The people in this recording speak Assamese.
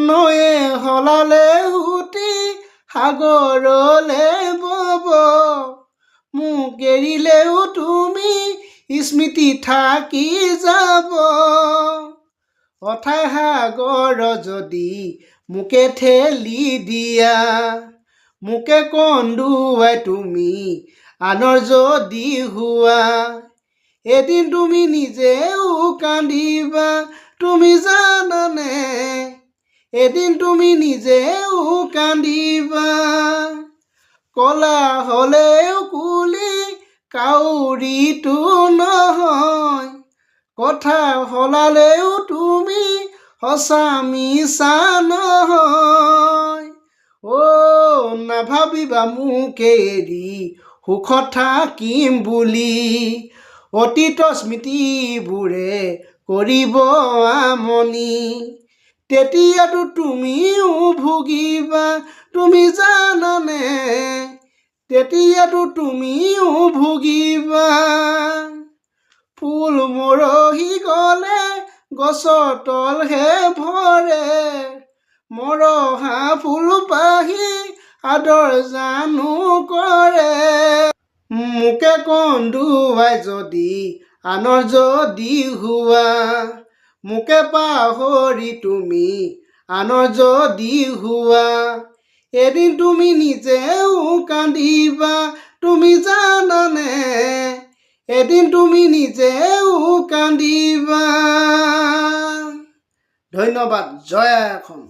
নয়ে হলালে উটি সাগৰলে বব মোক এৰিলেও তুমি স্মৃতি থাকি যাব অথাই সাগৰ যদি মোকে ঠেলি দিয়া মোকে কন্দুৱাই তুমি আনৰ যদি হোৱা এদিন তুমি নিজেও কান্দিবা তুমি জানানে এদিন তুমি নিজেও কান্দিবা কলা হলেও কুলি কাউৰীটো নহয় কথা সলালেও তুমি সঁচা মিছা নহয় নাভাবিবা মোক এৰি সুখত থাকিম বুলি অতীতৰ স্মৃতিবোৰে কৰিব আমনি তেতিয়াতো তুমিও ভুগিবা তুমি জানানে তেতিয়াতো তুমিও ভুগিবা ফুল মৰহি গলে গছৰ তলহে ভৰে মৰহা ফুল পাহি আদৰ জানো কৰে মোকে কন্দুৱাই যদি আনৰ যদি হোৱা মোকে পাহৰি তুমি আনৰ যদি হোৱা এদিন তুমি নিজেও কান্দিবা তুমি জানানে এদিন তুমি নিজেও কান্দিবা ধন্যবাদ জয় আই অসম।